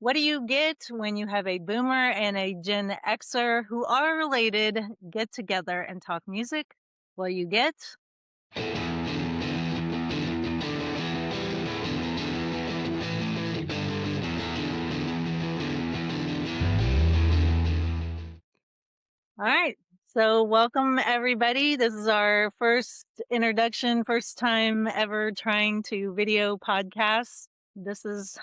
What do you get when you have a boomer and a Gen Xer who are related get together and talk music? Well, you get. All right. So, welcome everybody. This is our first introduction, first time ever trying to video podcast. This is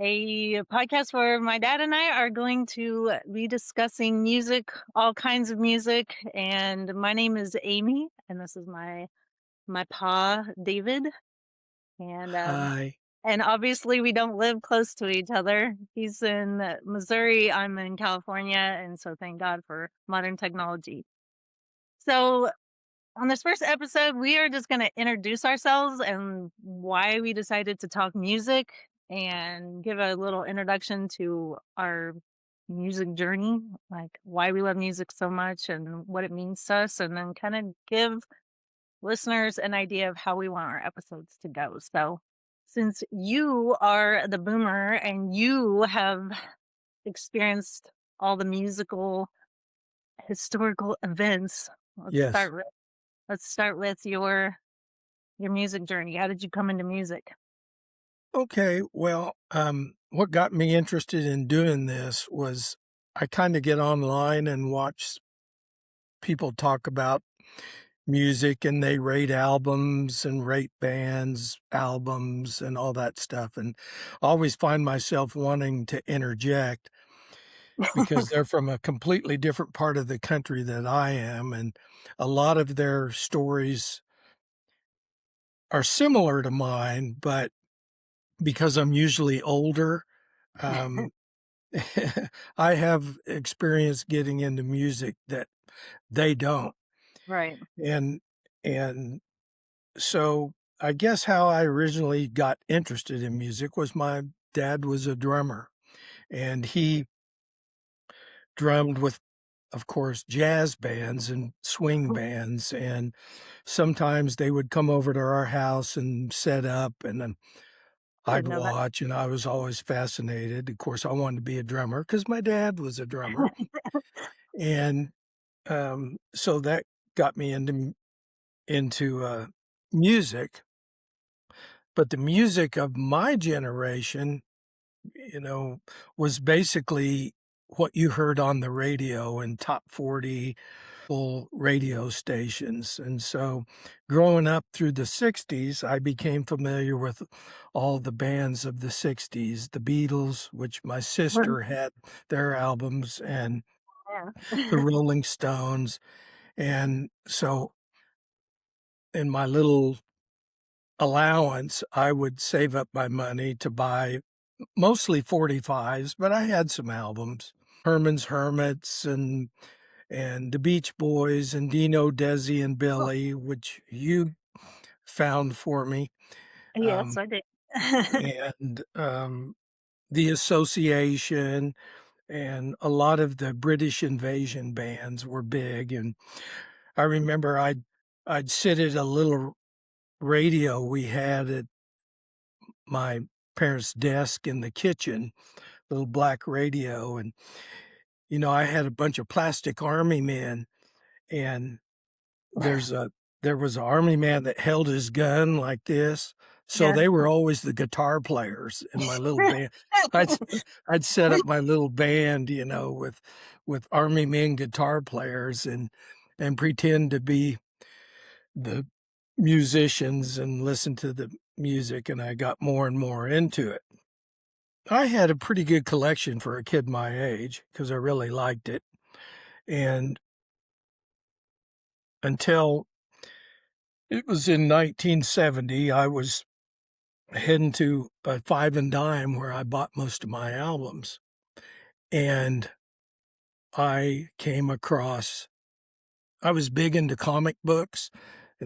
a podcast where my dad and I are going to be discussing music, all kinds of music. And my name is Amy, and this is my pa David. And Hi. and obviously we don't live close to each other. He's in Missouri, I'm in California, and so thank God for modern technology. So, on this first episode, we are just going to introduce ourselves and why we decided to talk music and give a little introduction to our music journey, like why we love music so much and what it means to us, and then kind of give listeners an idea of how we want our episodes to go. So, since you are the boomer and you have experienced all the musical historical events, let's Yes. start Let's start with your music journey. How did you come into music? Okay. Well, what got me interested in doing this was I kind of get online and watch people talk about music and they rate albums and rate bands, albums, and all that stuff. And I always find myself wanting to interject because they're from a completely different part of the country that I am. And a lot of their stories are similar to mine, but because I'm usually older, um, I have experience getting into music that they don't. Right. And and so I guess how I originally got interested in music was my dad was a drummer, and he drummed with, of course, jazz bands and swing bands, and sometimes they would come over to our house and set up, and then I'd Didn't know that. watch, and I was always fascinated. Of course, I wanted to be a drummer because my dad was a drummer, and, so that got me into music, but the music of my generation, you know, was basically what you heard on the radio and top 40 full radio stations, and so growing up through the '60s, I became familiar with all the bands of the '60s, the Beatles, which my sister had their albums, and the Yeah. Rolling Stones, and so in my little allowance, I would save up my money to buy mostly 45s, but I had some albums, Herman's Hermits and the Beach Boys and Dino, Desi, and Oh, Billy, which you found for me, yes, um, I did. and The Association, and a lot of the British invasion bands were big, and I remember I'd sit at a little radio we had at my parents' desk in the kitchen, little black radio, and, I had a bunch of plastic army men, and There's a there was an army man that held his gun like this, so Yeah. they were always the guitar players in my little band. I'd I'd set up my little band, with army men guitar players and pretend to be the musicians and listen to the music, and I got more and more into it. I had a pretty good collection for a kid my age because I really liked it, and until it was in 1970, I was heading to a Five and Dime where I bought most of my albums, and I came across I was big into comic books,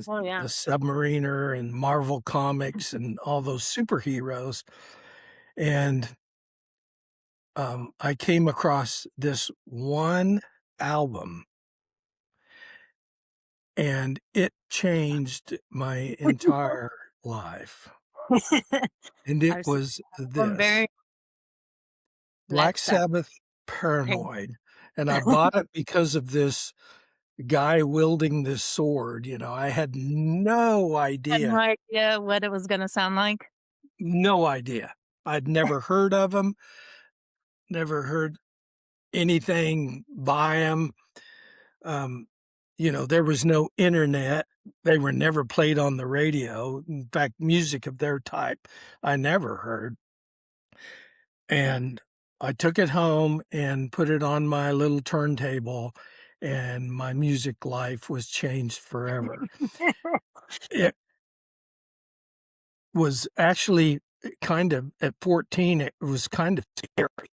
Oh, the yeah. Submariner and Marvel Comics and all those superheroes, and, I came across this one album, and it changed my entire life, and it I've seen was one this. very Black Black Sabbath. Sabbath, Okay. Paranoid, and I bought it because of this guy wielding this sword. I had no Had no idea, idea what it was gonna sound like. no idea. I'd never heard of him, never heard anything by him. Um, there was no internet. They were never played on the radio. In fact, music of their type I never heard. And I took it home and put it on my little turntable, and my music life was changed forever. It was actually kind of at 14, it was kind of scary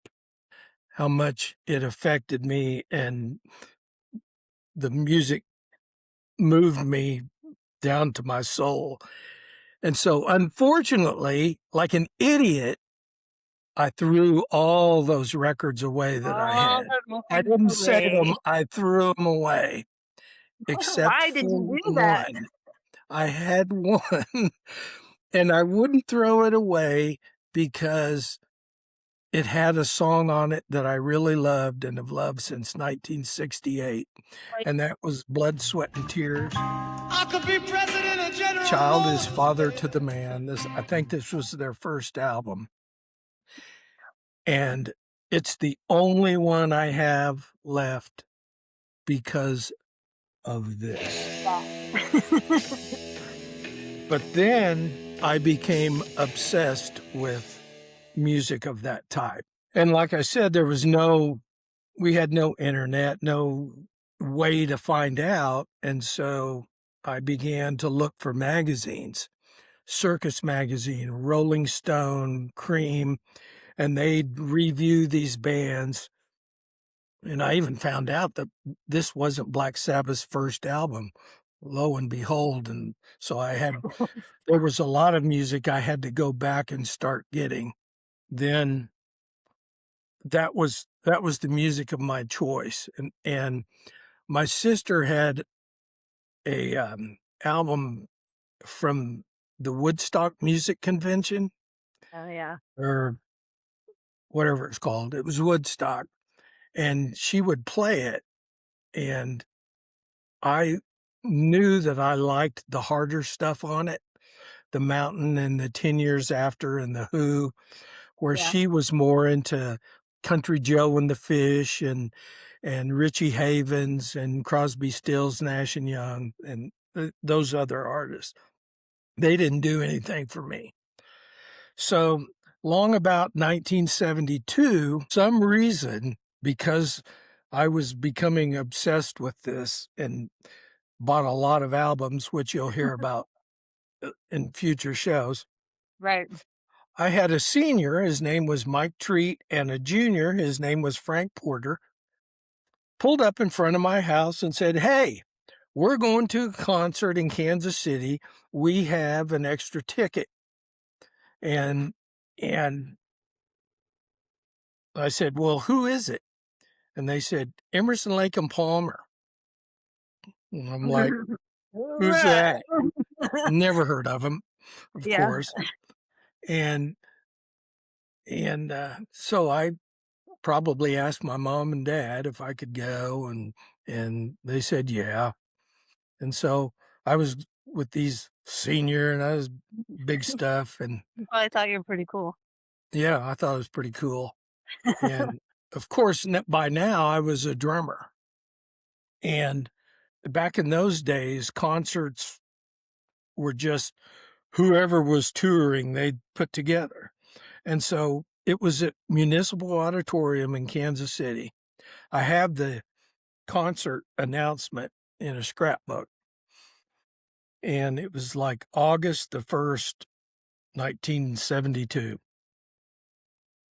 how much it affected me, and the music moved me down to my soul. And so, unfortunately, like an idiot, I threw all those records away that I All had. the I records didn't save away. them, I threw them away, except Why did for you do that? one. I had one, and I wouldn't throw it away because it had a song on it that I really loved and have loved since 1968, Like, and that was Blood, Sweat, and Tears. I could be president of General Child is Motors. father to the man. I think this was their first album, and it's the only one I have left because of this. But then I became obsessed with music of that type. And like I said, we had no internet, no way to find out. And so I began to look for magazines, Circus Magazine, Rolling Stone, Cream, and they'd review these bands. And I even found out that this wasn't Black Sabbath's first album, lo and behold. And so there was a lot of music I had to go back and start getting. Then that was the music of my choice. And my sister had a album from the Woodstock Music Convention, oh yeah. or whatever it's called. It was Woodstock, and she would play it, and I knew that I liked the harder stuff on it, the Mountain and the 10 Years After and the Who, where Yeah. she was more into Country Joe and the Fish and Richie Havens and Crosby, Stills, Nash and Young, and those other artists. They didn't do anything for me. So long about 1972, some reason, because I was becoming obsessed with this and bought a lot of albums, which you'll hear about in future shows. Right. I had a senior, his name was Mike Treat, and a junior, his name was Frank Porter, pulled up in front of my house and said, "Hey, we're going to a concert in Kansas City. We have an extra ticket." And and I said, "Well, who is it?" And they said, "Emerson, Lake and Palmer." And I'm like, "Who's that?" Never heard of him, of Yeah. course. And so I probably asked my mom and dad if I could go, and they said yeah. And so I was with these senior, and I was big stuff, and You probably thought you were pretty cool. yeah, I thought it was pretty cool. And of course, by now I was a drummer, and back in those days, concerts were just whoever was touring they'd put together. And so it was at Municipal Auditorium in Kansas City. I have the concert announcement in a scrapbook, and it was like August the 1st, 1972.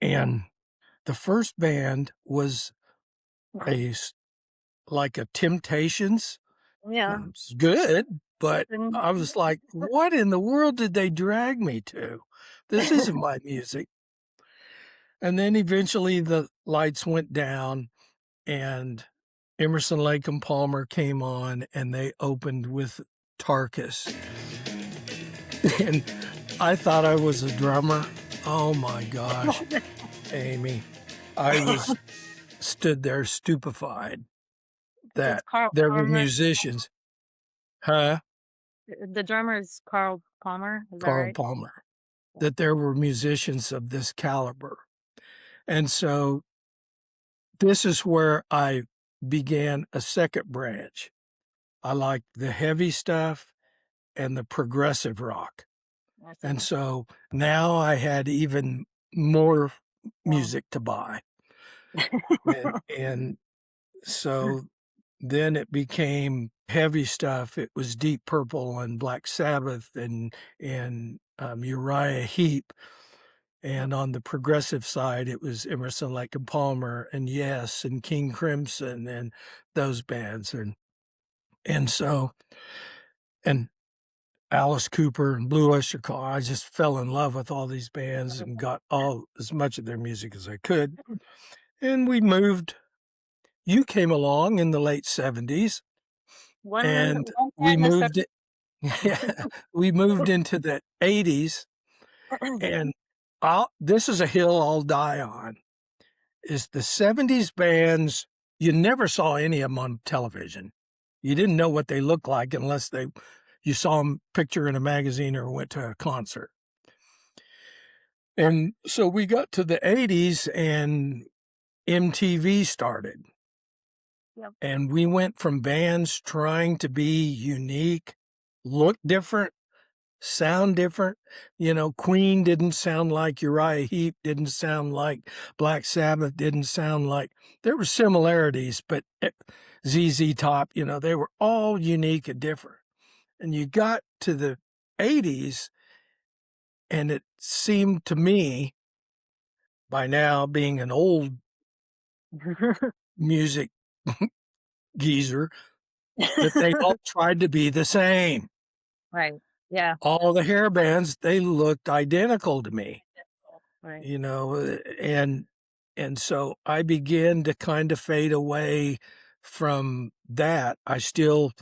And the first band was like a Temptations. Yeah. It's good, but And I was like, what in the world did they drag me to? This isn't my music. And then eventually the lights went down, and Emerson, Lake and Palmer came on, and they opened with Tarkus. And I thought I was a drummer. Oh my gosh, Amy. I was stood there stupefied It's that Carl there were Palmer. musicians. Huh? The drummer is Carl Palmer. Is that Carl right? Palmer. That there were musicians of this caliber. And so this is where I began a second branch. I liked the heavy stuff and the progressive rock. I And see. so now I had even more Wow. music to buy. And so then it became heavy stuff. It was Deep Purple and Black Sabbath and Uriah Heep. And on the progressive side, it was Emerson, Lake and Palmer, and Yes, and King Crimson, and those bands, and so and Alice Cooper and Blue Oyster Cult. I just fell in love with all these bands and got all as much of their music as I could. And we moved. You came along in the late '70s, and One we time I started. moved it. Yeah, we moved into the '80s, and this is a hill I'll die on. Is the '70s bands, you never saw any of them on television. You didn't know what they looked like unless you saw them picture in a magazine or went to a concert. And so we got to the '80s and MTV started. Yep. And we went from bands trying to be unique, look different, sound different. You know, Queen didn't sound like Uriah Heep, didn't sound like Black Sabbath, didn't sound like, there were similarities, but ZZ Top, you know, they were all unique and different. And you got to the '80s, and it seemed to me, by now being an old music geezer, that they all tried to be the same. Right. Yeah. All the hair bands, they looked identical to me. Right. You know, and so I began to kind of fade away from that. I still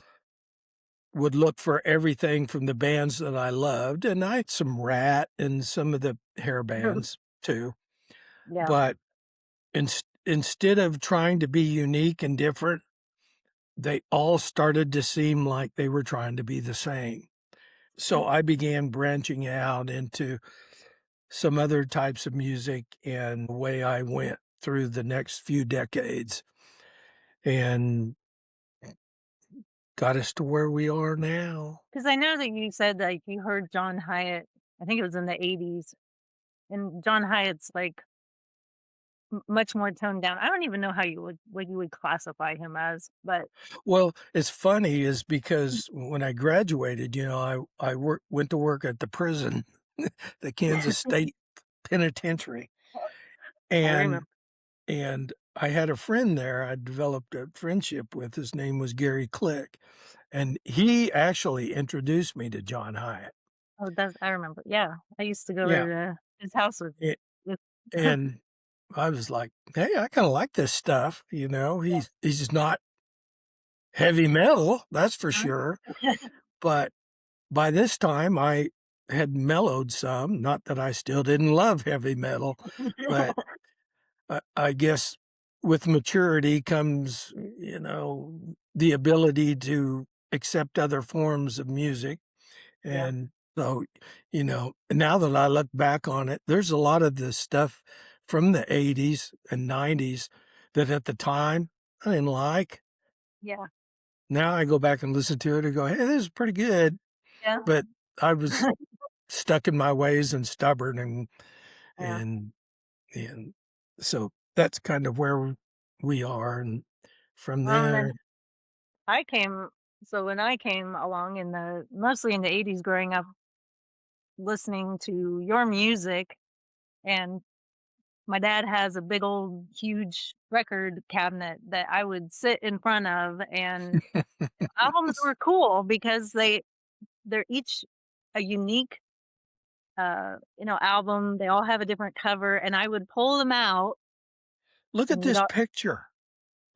would look for everything from the bands that I loved, and I had some Rat and some of the hair bands too. Yeah. But instead of trying to be unique and different, they all started to seem like they were trying to be the same. So I began branching out into some other types of music, and the way I went through the next few decades and got us to where we are now. Because I know that you said like you heard John Hyatt. I think it was in the '80s, and John Hyatt's like much more toned down. I don't even know how you would what you would classify him as, but Well, it's funny is because when I graduated, you know, I went to work at the prison, the Kansas State Penitentiary, I and remember. and I had a friend there I developed a friendship with. His name was Gary Click, and he actually introduced me to John Hyatt. Oh, that's I remember. Yeah, I used to go Yeah, over to his house it, with. and I was like, "Hey, I kind of like this stuff." You know, Yeah. he's not heavy metal, that's for Mhm. sure. But by this time, I had mellowed some. Not that I still didn't love heavy metal, but I guess with maturity comes, you know, the ability to accept other forms of music. Yeah. And so, you know, now that I look back on it, there's a lot of the stuff from the '80s and '90s that at the time I didn't like. Yeah. Now I go back and listen to it and go, "Hey, this is pretty good." Yeah. But I was stuck in my ways and stubborn Yeah. and and so that's kind of where we are, and from And then there I came. So when I came along in the mostly in the '80s, growing up listening to your music, and my dad has a big old huge record cabinet that I would sit in front of, and albums were cool because they're each a unique album. They all have a different cover, and I would pull them out look at and you'd this all picture.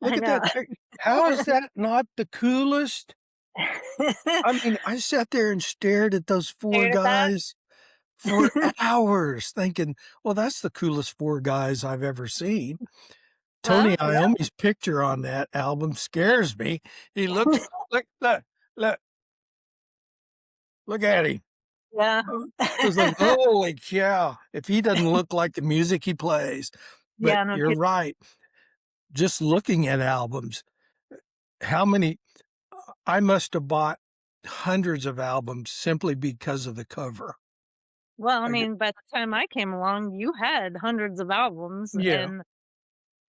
I Look at know. that how is that not the coolest? I mean, I sat there and stared at those 4 Scared of that? guys for hours thinking, "Well, that's the coolest 4 guys I've ever seen." Tony Well, yeah. Iommi's picture on that album scares me. He looks look look at him. Yeah. I was like, "Holy cow, if he doesn't look like the music he plays." But Yeah, no you're kidding. right, just looking at albums, how many I must have bought hundreds of albums simply because of the cover. Well, I I g mean, by the time I came along, you had hundreds of albums, Yeah,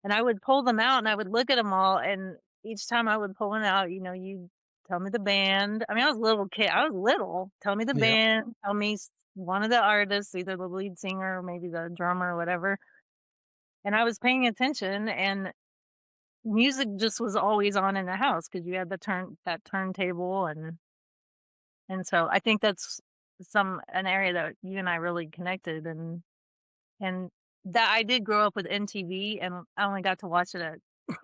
and I would pull them out and I would look at them all, and each time I would pull one out, you'd tell me the band. I mean, I was a little kid. I was little. Tell me the yeah, band. Tell me one of the artists, either the lead singer or maybe the drummer or whatever. And I was paying attention, and music just was always on in the house because you had that turntable, and so I think that's an area that you and I really connected, and that I did grow up with MTV, and I only got to watch it at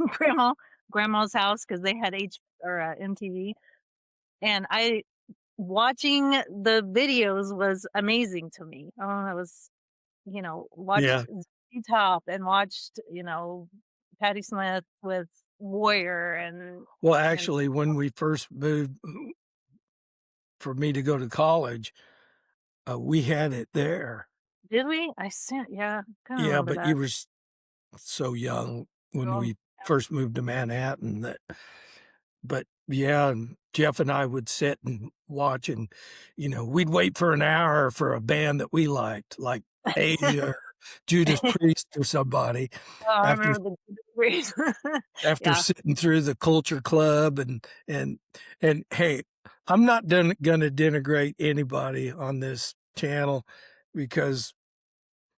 grandma grandma's house because they had MTV, and I watching the videos was amazing to me. Oh, I was, watched yeah. Z Top and watched, Patti Smith with Warrior Well, and actually, when we first moved for me to go to college, we had it there. did we? I sent yeah, kinda Yeah, remember but that. you were so young when Girl. we first moved to Manhattan that but yeah, and Jeff and I would sit and watch and, we'd wait for an hour for a band that we liked, like Asia or Judas Priest or somebody Oh, I after remember the Judas Priest. after Yeah, sitting through the Culture Club and and hey, I'm not gonna denigrate anybody on this channel because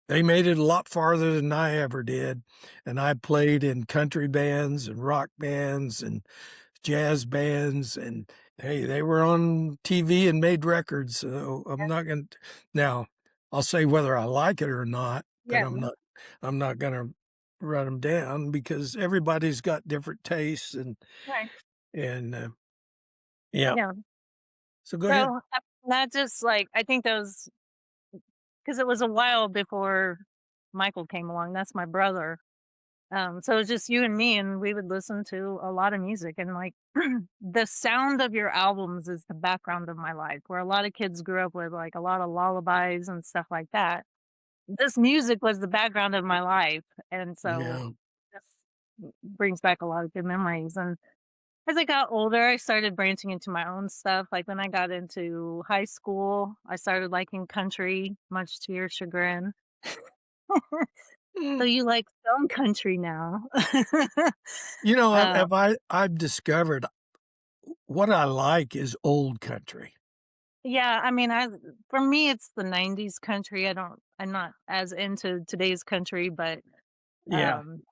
they made it a lot farther than I ever did, and I played in country bands and rock bands and jazz bands, and, hey, they were on TV and made records, so I'm not gonna now, I'll say whether I like it or not, but yeah, I'm not gonna run them down because everybody's got different tastes right, and yeah. yeah. So go ahead. So, not just, like I think those because it was a while before Michael came along, that's my brother. So it was just you and me, and we would listen to a lot of music, and, like, the sound of your albums is the background of my life, where a lot of kids grew up with, like, a lot of lullabies and stuff like that. This music was the background of my life, and so Yeah. this brings back a lot of good memories, and as I got older, I started branching into my own stuff, like, when I got into high school, I started liking country, much to your chagrin. So Mm. you like some country now. I've Uh, have I've discovered what I like is old country. yeah, I mean, for me, it's the '90s country. I'm not as into today's country, but, Yeah. um,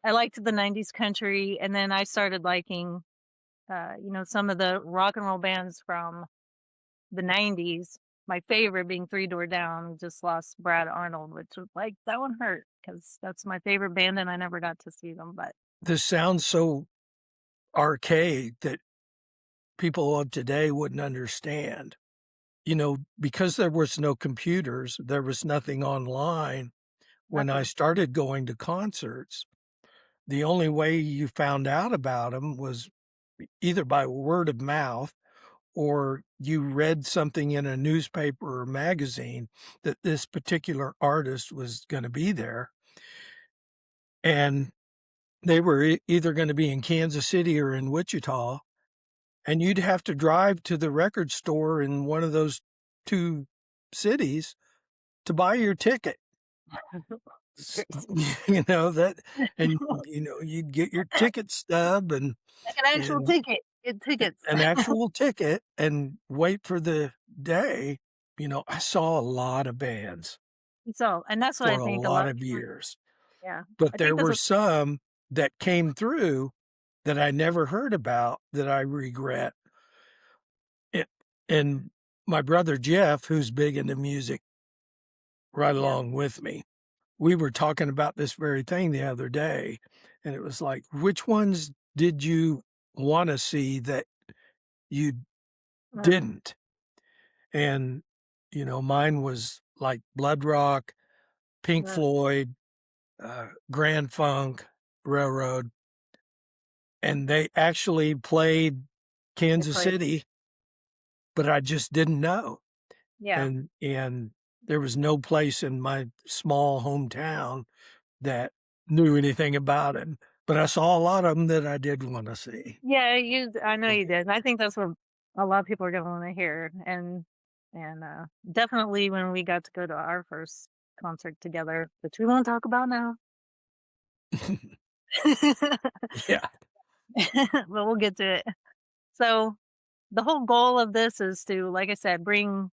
I liked the '90s country, and then I started liking, some of the rock and roll bands from the '90s. My favorite being Three Door Down, just lost Brad Arnold, which was like, that one hurt because that's my favorite band, and I never got to see them, but This sounds so archaic that people of today wouldn't understand. Because there was no computers, there was nothing online. When I nothing. started going to concerts, the only way you found out about them was either by word of mouth or you read something in a newspaper or magazine that this particular artist was gonna be there, and they were either gonna be in Kansas City or in Wichita, and you'd have to drive to the record store in one of those 2 cities to buy your ticket. S Crazy. that and, you'd get your ticket stub Like an actual and ticket. Get tickets. an actual ticket and wait for the day. I saw a lot of bands So, and that's what I for a think a lot lot of of people years, yeah. but I there think that's were what some that came through that I never heard about that I regret. It and my brother Jeff, who's big into music right yeah. along with me, we were talking about this very thing the other day, and it was like, which ones did you wanna see that you Uh, didn't? And, mine was like Blood Rock, Pink Yeah, Floyd, Grand Funk Railroad, and they actually played they Kansas played. City, but I just didn't know. Yeah. And there was no place in my small hometown that knew anything about him, but I saw a lot of them that I did wanna see. Yeah, I know you did. And I think that's what a lot of people are gonna wanna hear, and definitely when we got to go to our first concert together, which we won't talk about now. Yeah. But we'll get to it. So, the whole goal of this is to, like I said, bring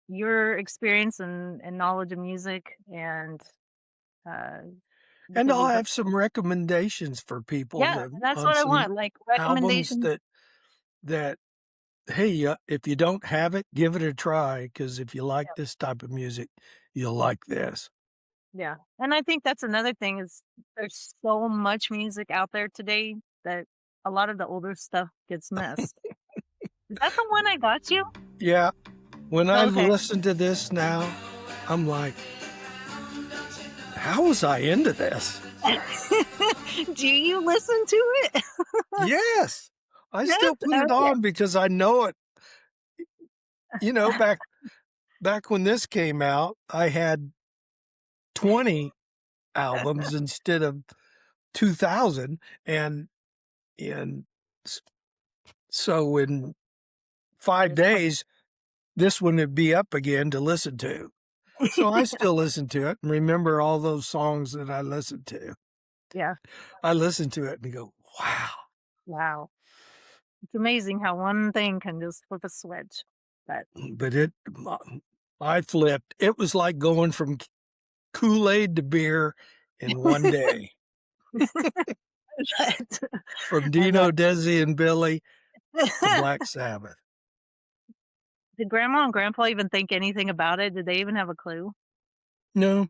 your experience and knowledge of music and, uh, And because I'll you've have some recommendations for people yeah, that that's on what I some want, like, albums recommendations. that, hey, if you don't have it, give it a try, because if you like Yeah, this type of music, you'll like this. yeah, and I think that's another thing is there's so much music out there today that a lot of the older stuff gets missed. Is that the one I got you? Yeah, when I Okay. listen to this now, I'm like, "How was I into this?" Do you listen to it? Yes, I Yes? still put it Okay. on because I know it. Back when this came out, I had 20 albums instead of 2,000, and s so in 5 There's plenty. days, this one would be up again to listen to. So I still listen to it and remember all those songs that I listened to. Yeah. I listen to it and go, "Wow." Wow. It's amazing how one thing can just flip a switch. But But I flipped. It was like going from Kool-Aid to beer in one day, but from I bet. Dino, Desi, and Billy to Black Sabbath. Did grandma and grandpa even think anything about it? Did they even have a clue? No,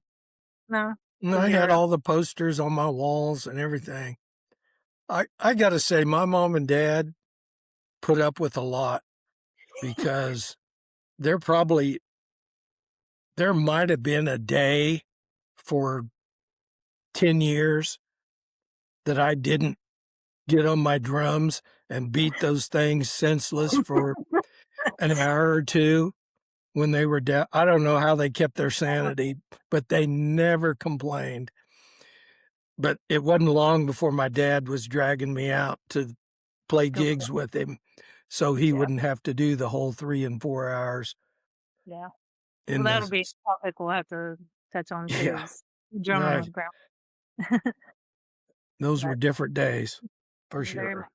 No, no, because I you're had all the posters on my walls and everything. I gotta say, my mom and dad put up with a lot because there probably there might have been a day for 10 years that I didn't get on my drums and beat those things senseless for an hour or 2 when they were down. I don't know how they kept their sanity, but they never complained. But it wasn't long before my dad was dragging me out to play go play. gigs with him so he Yeah, wouldn't have to do the whole 3 and 4 hours yeah. Well, in that'll the be a topic we'll have to touch on too. yeah, Is drumming right. with grandma. Those were But different days for very sure. much.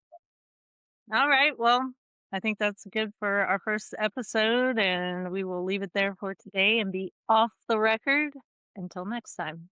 All right. Well, I think that's good for our first episode, and we will leave it there for today and be off the record until next time.